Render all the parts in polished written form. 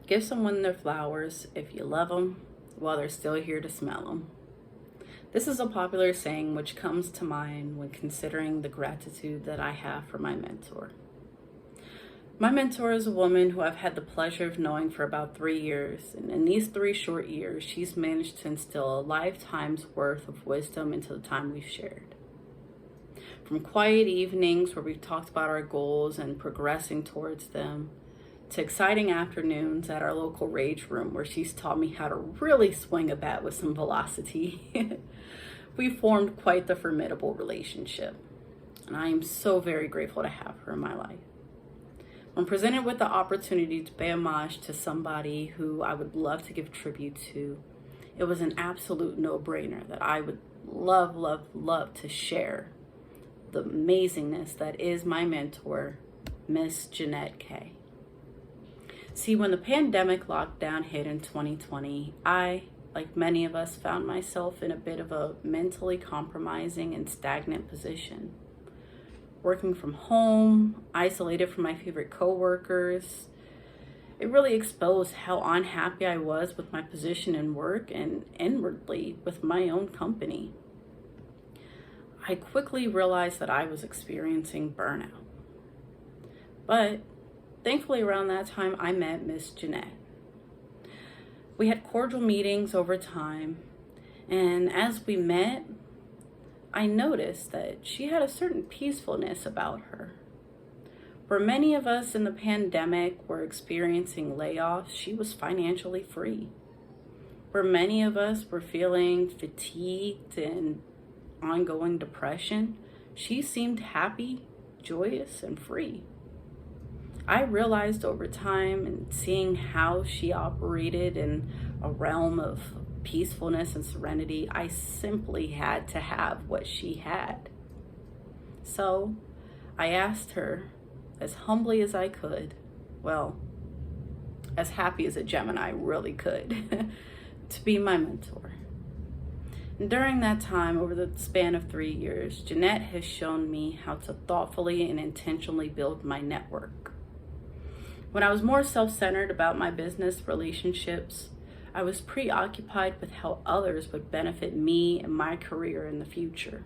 Give someone their flowers if you love them while they're still here to smell them. This is a popular saying which comes to mind when considering the gratitude that I have for my mentor. My mentor is a woman who I've had the pleasure of knowing for about 3 years, and in these 3 short years, she's managed to instill a lifetime's worth of wisdom into the time we've shared. From quiet evenings where we've talked about our goals and progressing towards them, to exciting afternoons at our local rage room where she's taught me how to really swing a bat with some velocity. We formed quite the formidable relationship, and I am so very grateful to have her in my life. When presented with the opportunity to pay homage to somebody who I would love to give tribute to, it was an absolute no-brainer that I would love, love, love to share the amazingness that is my mentor, Miss Jeanette K. See, when the pandemic lockdown hit in 2020, I, like many of us, found myself in a bit of a mentally compromising and stagnant position. Working from home, isolated from my favorite coworkers, it really exposed how unhappy I was with my position in work and inwardly with my own company. I quickly realized that I was experiencing burnout. But thankfully around that time, I met Miss Jeanette. We had cordial meetings over time, and as we met, I noticed that she had a certain peacefulness about her. Where many of us in the pandemic were experiencing layoffs, she was financially free. Where many of us were feeling fatigued and ongoing depression, she seemed happy, joyous, and free. I realized over time and seeing how she operated in a realm of peacefulness and serenity, I simply had to have what she had. So I asked her, as humbly as I could, well, as happy as a Gemini really could, to be my mentor. And during that time, over the span of 3 years, Jeanette has shown me how to thoughtfully and intentionally build my network. When I was more self-centered about my business relationships, I was preoccupied with how others would benefit me and my career in the future.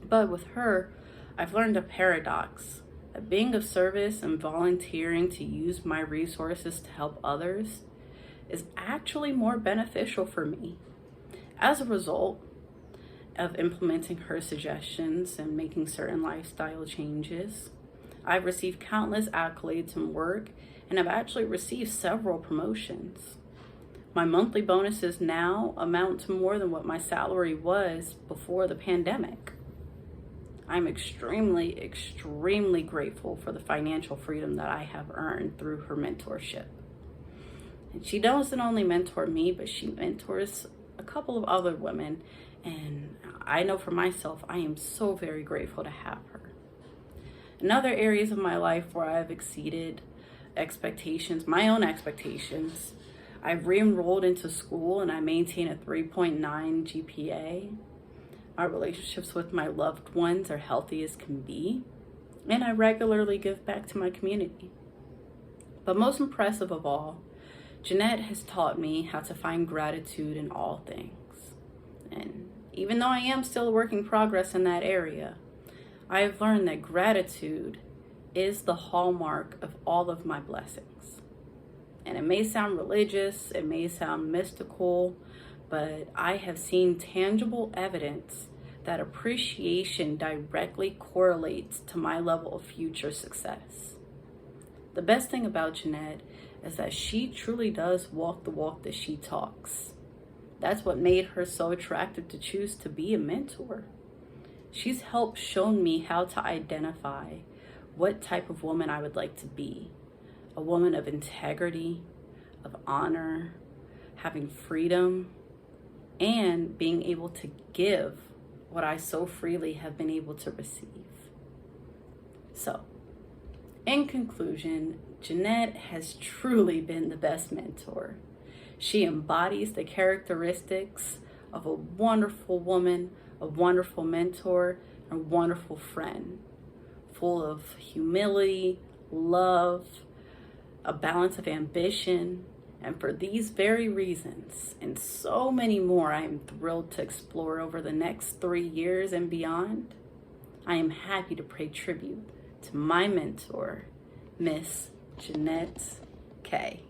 But with her, I've learned a paradox, that being of service and volunteering to use my resources to help others is actually more beneficial for me. As a result of implementing her suggestions and making certain lifestyle changes, I've received countless accolades in work and have actually received several promotions. My monthly bonuses now amount to more than what my salary was before the pandemic. I'm extremely, extremely grateful for the financial freedom that I have earned through her mentorship. And she doesn't only mentor me, but she mentors a couple of other women. And I know for myself, I am so very grateful to have her. In other areas of my life where I've exceeded expectations, my own expectations, I've re-enrolled into school and I maintain a 3.9 GPA. My relationships with my loved ones are healthy as can be, and I regularly give back to my community. But most impressive of all, Jeanette has taught me how to find gratitude in all things. And even though I am still a work in progress in that area, I have learned that gratitude is the hallmark of all of my blessings. And it may sound religious, it may sound mystical, but I have seen tangible evidence that appreciation directly correlates to my level of future success. The best thing about Jeanette is that she truly does walk the walk that she talks. That's what made her so attractive to choose to be a mentor. She's helped shown me how to identify what type of woman I would like to be. A woman of integrity, of honor, having freedom, and being able to give what I so freely have been able to receive. So, in conclusion, Jeanette has truly been the best mentor. She embodies the characteristics of a wonderful woman, a wonderful mentor, and a wonderful friend, full of humility, love, a balance of ambition, and for these very reasons and so many more I am thrilled to explore over the next 3 years and beyond, I am happy to pay tribute to my mentor, Miss Jeanette K.